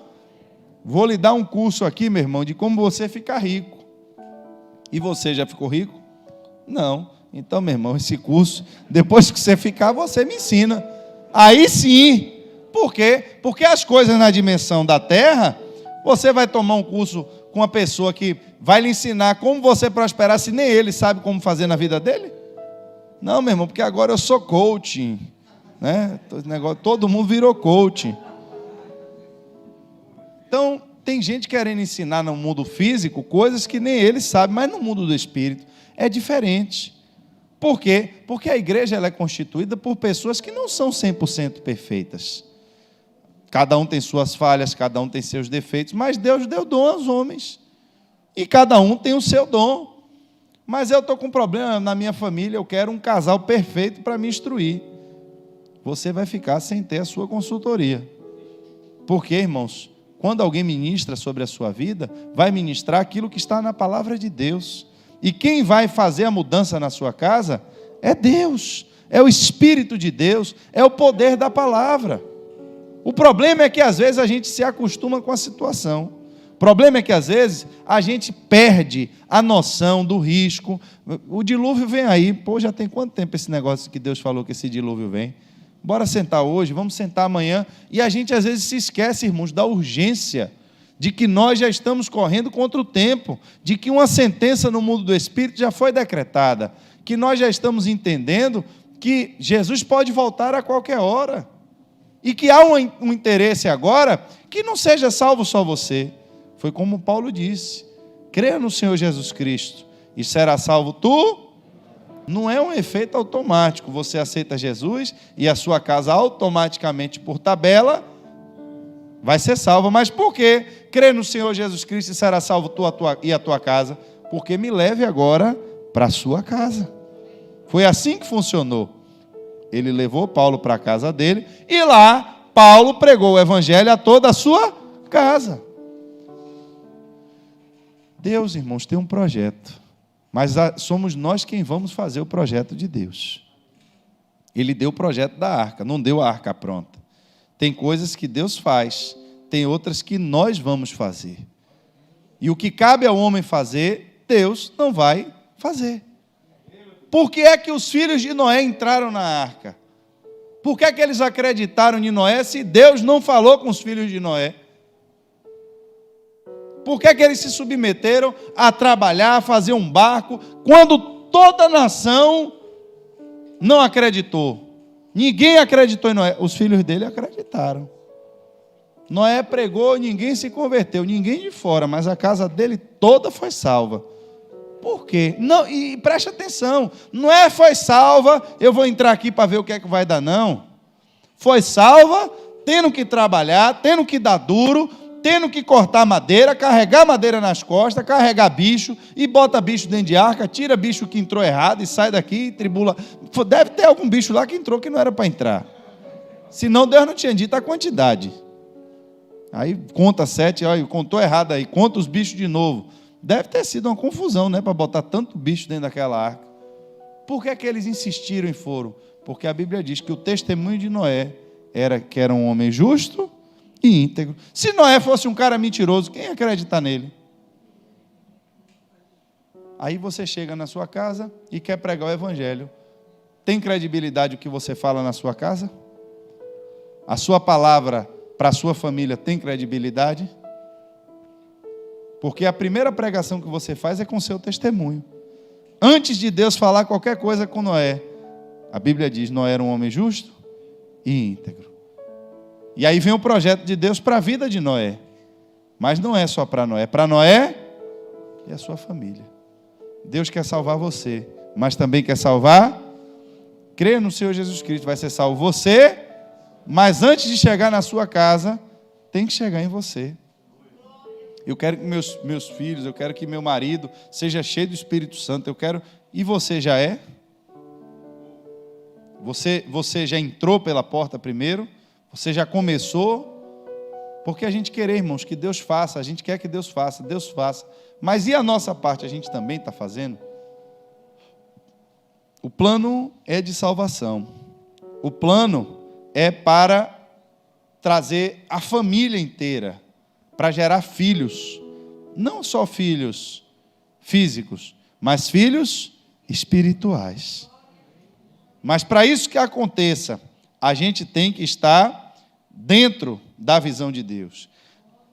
vou lhe dar um curso aqui, meu irmão, de como você ficar rico. E você já ficou rico? Não. Então, meu irmão, esse curso, depois que você ficar, você me ensina. Aí sim. Por quê? Porque as coisas na dimensão da terra, você vai tomar um curso com uma pessoa que vai lhe ensinar como você prosperar, se nem ele sabe como fazer na vida dele? Não, meu irmão, porque agora eu sou coaching, né? Todo mundo virou coaching. Então, tem gente querendo ensinar no mundo físico coisas que nem ele sabe, mas no mundo do espírito é diferente. Por quê? Porque a igreja ela é constituída por pessoas que não são 100% perfeitas. Cada um tem suas falhas, cada um tem seus defeitos, mas Deus deu dom aos homens. E cada um tem o seu dom. Mas eu estou com um problema na minha família, eu quero um casal perfeito para me instruir. Você vai ficar sem ter a sua consultoria. Por quê, irmãos? quando alguém ministra sobre a sua vida, vai ministrar aquilo que está na palavra de Deus. E quem vai fazer a mudança na sua casa é Deus, é o Espírito de Deus, é o poder da palavra. O problema é que às vezes a gente se acostuma com a situação. O problema é que às vezes a gente perde a noção do risco. O dilúvio vem aí. Pô, já tem quanto tempo esse negócio que Deus falou que esse dilúvio vem? Bora sentar hoje, vamos sentar amanhã. E a gente às vezes se esquece, irmãos, da urgência, de que nós já estamos correndo contra o tempo, de que uma sentença no mundo do Espírito já foi decretada, que nós já estamos entendendo que Jesus pode voltar a qualquer hora, e que há um interesse agora que não seja salvo só você. Foi como Paulo disse: creia no Senhor Jesus Cristo e será salvo tu. Não é um efeito automático, você aceita Jesus e a sua casa automaticamente, por tabela, vai ser salva. Mas por quê? Crê no Senhor Jesus Cristo e será salvo tu e a tua casa, porque me leve agora para a sua casa. Foi assim que funcionou. Ele levou Paulo para a casa dele, e lá Paulo pregou o evangelho a toda a sua casa. Deus, irmãos, tem um projeto, mas somos nós quem vamos fazer o projeto de Deus. Ele deu o projeto da arca, não deu a arca pronta. Tem coisas que Deus faz, tem outras que nós vamos fazer. E o que cabe ao homem fazer, Deus não vai fazer. Por que é que os filhos de Noé entraram na arca? Por que é que eles acreditaram em Noé se Deus não falou com os filhos de Noé? Por que é que eles se submeteram a trabalhar, a fazer um barco, quando toda a nação não acreditou? Ninguém acreditou em Noé. Os filhos dele acreditaram. Noé pregou, ninguém se converteu, ninguém de fora, mas a casa dele toda foi salva. Por quê? Não, e preste atenção, não é foi salva, eu vou entrar aqui para ver o que é que vai dar, não. Foi salva, tendo que trabalhar, tendo que dar duro, tendo que cortar madeira, carregar madeira nas costas, carregar bicho, e bota bicho dentro de arca, tira bicho que entrou errado e sai daqui e tribula. Deve ter algum bicho lá que entrou que não era para entrar. Senão Deus não tinha dito a quantidade. Aí conta 7, olha, contou errado aí, conta os bichos de novo. Deve ter sido uma confusão, né, para botar tanto bicho dentro daquela arca. Por que é que eles insistiram e foram? Porque a Bíblia diz que o testemunho de Noé era que era um homem justo e íntegro. Se Noé fosse um cara mentiroso, quem ia acreditar nele? Aí você chega na sua casa e quer pregar o evangelho. Tem credibilidade o que você fala na sua casa? A sua palavra para a sua família tem credibilidade? Porque a primeira pregação que você faz é com seu testemunho. Antes de Deus falar qualquer coisa com Noé, a Bíblia diz: Noé era um homem justo e íntegro. E aí vem o projeto de Deus para a vida de Noé. Mas não é só para Noé, é para Noé e a sua família. Deus quer salvar você, mas também quer salvar. Creia no Senhor Jesus Cristo, vai ser salvo você, mas antes de chegar na sua casa, tem que chegar em você. Eu quero que meus filhos, eu quero que meu marido seja cheio do Espírito Santo, eu quero... E você já é? Você já entrou pela porta primeiro? Você já começou? Porque a gente quer, irmãos, que Deus faça, a gente quer que Deus faça, mas e a nossa parte, a gente também está fazendo? O plano é de salvação, o plano é para trazer a família inteira, para gerar filhos, não só filhos físicos, mas filhos espirituais. Mas para isso que aconteça, a gente tem que estar dentro da visão de Deus.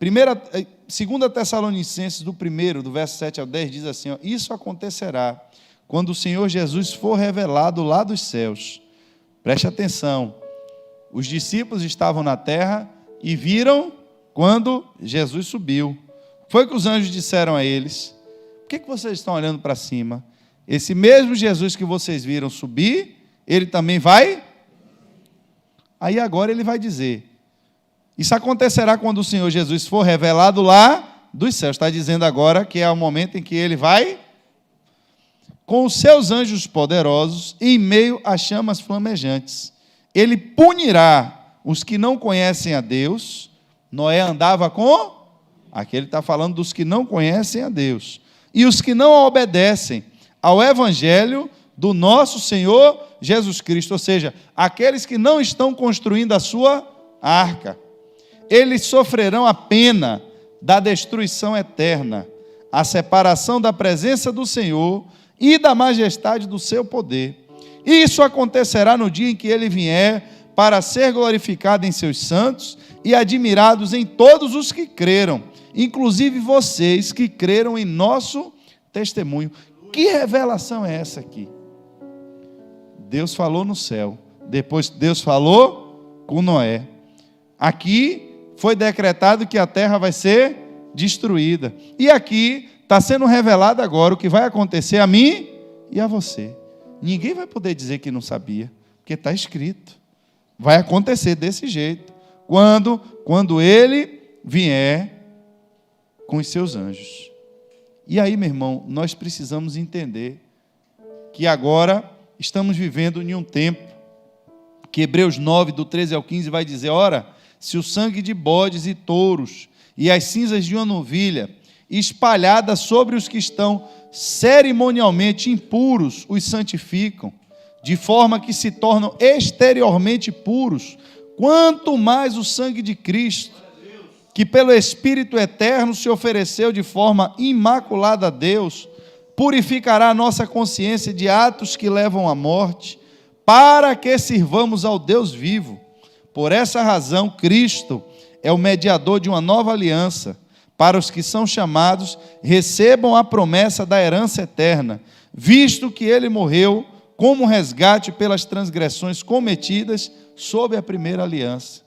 2 Tessalonicenses, do verso 7 ao 10, diz assim: ó, isso acontecerá quando o Senhor Jesus for revelado lá dos céus. Preste atenção, os discípulos estavam na terra e viram quando Jesus subiu. Foi o que os anjos disseram a eles: por que vocês estão olhando para cima? Esse mesmo Jesus que vocês viram subir, ele também vai? Aí agora ele vai dizer: isso acontecerá quando o Senhor Jesus for revelado lá dos céus. Está dizendo agora que é o momento em que ele vai com os seus anjos poderosos em meio a chamas flamejantes. Ele punirá os que não conhecem a Deus Noé andava com... Aqui ele está falando dos que não conhecem a Deus. E os que não obedecem ao evangelho do nosso Senhor Jesus Cristo. Ou seja, aqueles que não estão construindo a sua arca. Eles sofrerão a pena da destruição eterna, a separação da presença do Senhor e da majestade do seu poder. Isso acontecerá no dia em que ele vier para ser glorificado em seus santos e admirados em todos os que creram, inclusive vocês que creram em nosso testemunho. Que revelação é essa aqui? Deus falou no céu, depois Deus falou com Noé. Aqui foi decretado que a terra vai ser destruída. E aqui está sendo revelado agora o que vai acontecer a mim e a você. Ninguém vai poder dizer que não sabia, porque está escrito. Vai acontecer desse jeito. Quando ele vier com os seus anjos. E aí, meu irmão, nós precisamos entender que agora estamos vivendo em um tempo que Hebreus 9, do 13 ao 15, vai dizer: ora, se o sangue de bodes e touros e as cinzas de uma novilha espalhadas sobre os que estão cerimonialmente impuros os santificam, de forma que se tornam exteriormente puros, quanto mais o sangue de Cristo, que pelo Espírito eterno se ofereceu de forma imaculada a Deus, purificará a nossa consciência de atos que levam à morte, para que sirvamos ao Deus vivo. Por essa razão, Cristo é o mediador de uma nova aliança, para os que são chamados, recebam a promessa da herança eterna, visto que ele morreu como resgate pelas transgressões cometidas sob a primeira aliança.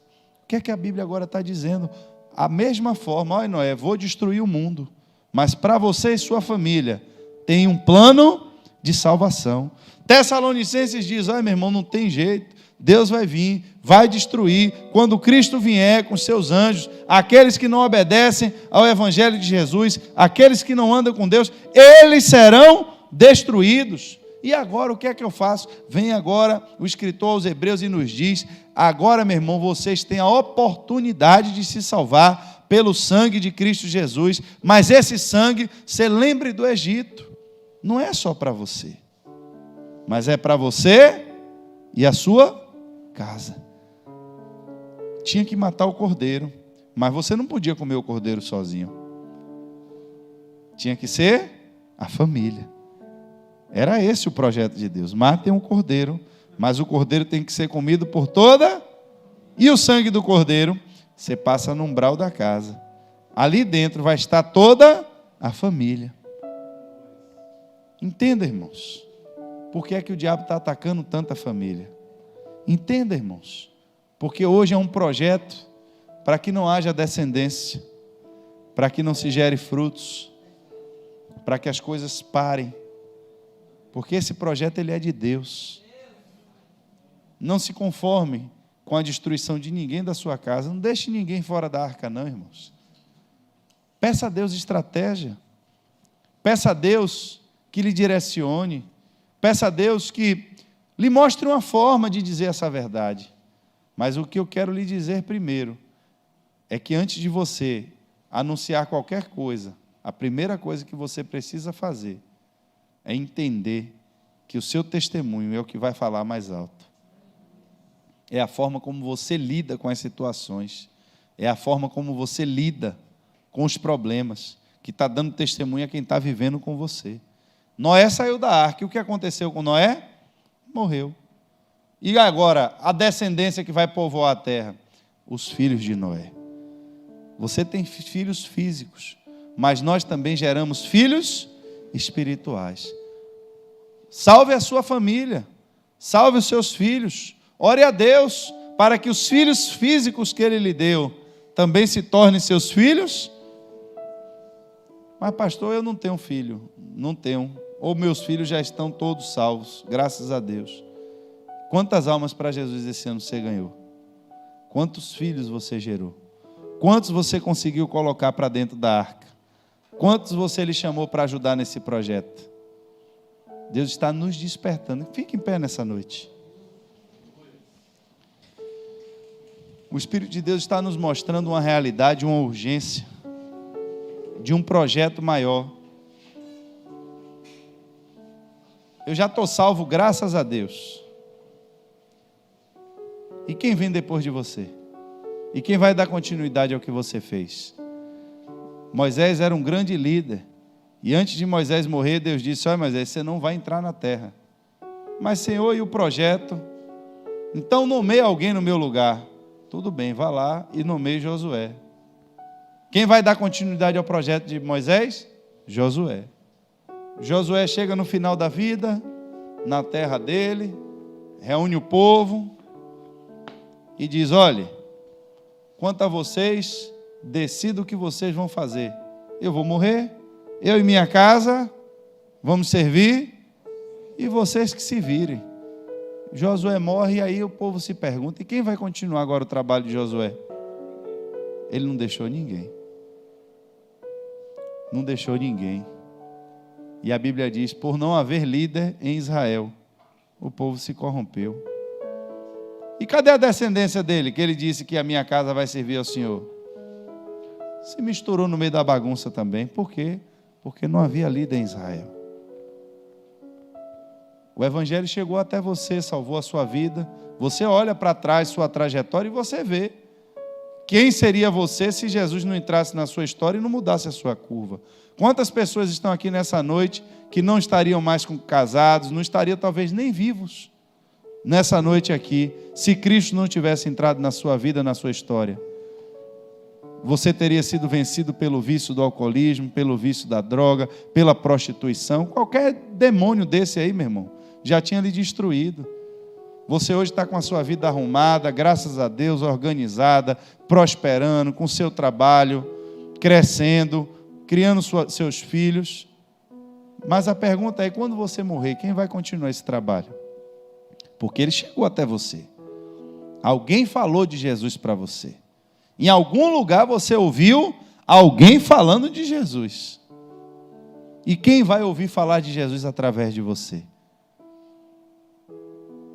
O que é que a Bíblia agora está dizendo? A mesma forma, olha, Noé, vou destruir o mundo, mas para você e sua família tem um plano de salvação. Tessalonicenses diz: olha, meu irmão, não tem jeito, Deus vai vir, vai destruir, quando Cristo vier com seus anjos, aqueles que não obedecem ao Evangelho de Jesus, aqueles que não andam com Deus, eles serão destruídos. E agora o que é que eu faço? Vem agora o escritor aos Hebreus e nos diz: agora, meu irmão, vocês têm a oportunidade de se salvar pelo sangue de Cristo Jesus, mas esse sangue, você lembre do Egito, não é só para você, mas é para você e a sua casa. Tinha que matar o cordeiro, mas você não podia comer o cordeiro sozinho. Tinha que ser a família. Era esse o projeto de Deus. Matem um cordeiro, mas o cordeiro tem que ser comido por toda. E o sangue do cordeiro, você passa no umbral da casa. Ali dentro vai estar toda a família. Entenda, irmãos, por que é que o diabo está atacando tanta família? Entenda, irmãos, porque hoje é um projeto para que não haja descendência, para que não se gere frutos, para que as coisas parem, porque esse projeto ele é de Deus. Não se conforme com a destruição de ninguém da sua casa, não deixe ninguém fora da arca não, irmãos. Peça a Deus estratégia, peça a Deus que lhe direcione, peça a Deus que lhe mostre uma forma de dizer essa verdade. Mas o que eu quero lhe dizer primeiro é que antes de você anunciar qualquer coisa, a primeira coisa que você precisa fazer é entender que o seu testemunho é o que vai falar mais alto. É a forma como você lida com as situações, é a forma como você lida com os problemas, que está dando testemunho a quem está vivendo com você. Noé saiu da arca, e o que aconteceu com Noé? Morreu. E agora, a descendência que vai povoar a terra? Os filhos de Noé. Você tem filhos físicos, mas nós também geramos filhos espirituais. Salve a sua família, salve os seus filhos, ore a Deus para que os filhos físicos que Ele lhe deu também se tornem seus filhos. Mas pastor, eu não tenho filho. Não tenho. Ou meus filhos já estão todos salvos, graças a Deus. Quantas almas para Jesus esse ano você ganhou? Quantos filhos você gerou? Quantos você conseguiu colocar para dentro da arca? Quantos você lhe chamou para ajudar nesse projeto? Deus está nos despertando. Fique em pé nessa noite. O Espírito de Deus está nos mostrando uma realidade, uma urgência, de um projeto maior. Eu já estou salvo, graças a Deus. E quem vem depois de você? E quem vai dar continuidade ao que você fez? Moisés era um grande líder. E antes de Moisés morrer, Deus disse: olha, Moisés, você não vai entrar na terra. Mas, Senhor, e o projeto? Então nomeie alguém no meu lugar. Tudo bem, vá lá e nomeie Josué. Quem vai dar continuidade ao projeto de Moisés? Josué. Josué chega no final da vida, na terra dele, reúne o povo e diz: olha, quanto a vocês, decido o que vocês vão fazer. Eu vou morrer, eu e minha casa vamos servir, e vocês que se virem. Josué morre, e aí o povo se pergunta: e quem vai continuar agora o trabalho de Josué? Ele não deixou ninguém. Não deixou ninguém. E a Bíblia diz: por não haver líder em Israel, o povo se corrompeu. E cadê a descendência dele, que ele disse que a minha casa vai servir ao Senhor? Se misturou no meio da bagunça também. Por quê? Porque não havia líder em Israel. O Evangelho chegou até você, salvou a sua vida. Você olha para trás, sua trajetória, e você vê quem seria você se Jesus não entrasse na sua história e não mudasse a sua curva. Quantas pessoas estão aqui nessa noite que não estariam mais casados, não estariam talvez nem vivos nessa noite aqui, se Cristo não tivesse entrado na sua vida, na sua história? Você teria sido vencido pelo vício do alcoolismo, pelo vício da droga, pela prostituição. Qualquer demônio desse aí, meu irmão, já tinha lhe destruído. Você hoje está com a sua vida arrumada, graças a Deus, organizada, prosperando, com seu trabalho, crescendo, criando seus filhos. Mas a pergunta é: quando você morrer, quem vai continuar esse trabalho? Porque ele chegou até você. Alguém falou de Jesus para você. Em algum lugar você ouviu alguém falando de Jesus. E quem vai ouvir falar de Jesus através de você?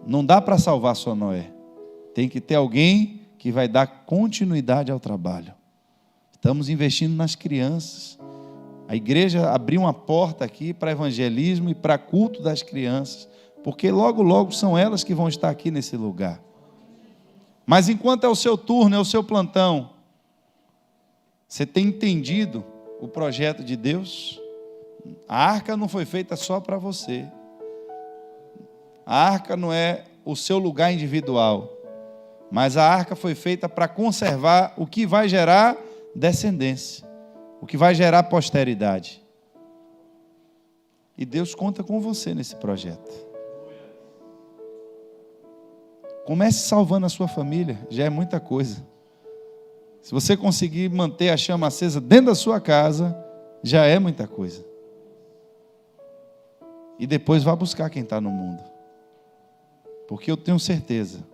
Não dá para salvar só Noé. Tem que ter alguém que vai dar continuidade ao trabalho. Estamos investindo nas crianças. A igreja abriu uma porta aqui para evangelismo e para culto das crianças, porque logo, logo são elas que vão estar aqui nesse lugar. Mas enquanto é o seu turno, é o seu plantão, você tem entendido o projeto de Deus? A arca não foi feita só para você. A arca não é o seu lugar individual, mas a arca foi feita para conservar o que vai gerar descendência, o que vai gerar posteridade. E Deus conta com você nesse projeto. Comece salvando a sua família, já é muita coisa. Se você conseguir manter a chama acesa dentro da sua casa, já é muita coisa. E depois vá buscar quem está no mundo. Porque eu tenho certeza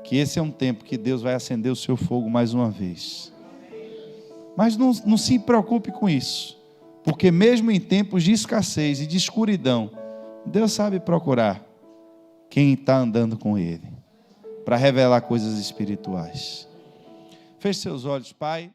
que esse é um tempo que Deus vai acender o seu fogo mais uma vez. Mas não se preocupe com isso, porque mesmo em tempos de escassez e de escuridão, Deus sabe procurar quem está andando com Ele, para revelar coisas espirituais. Feche seus olhos, Pai.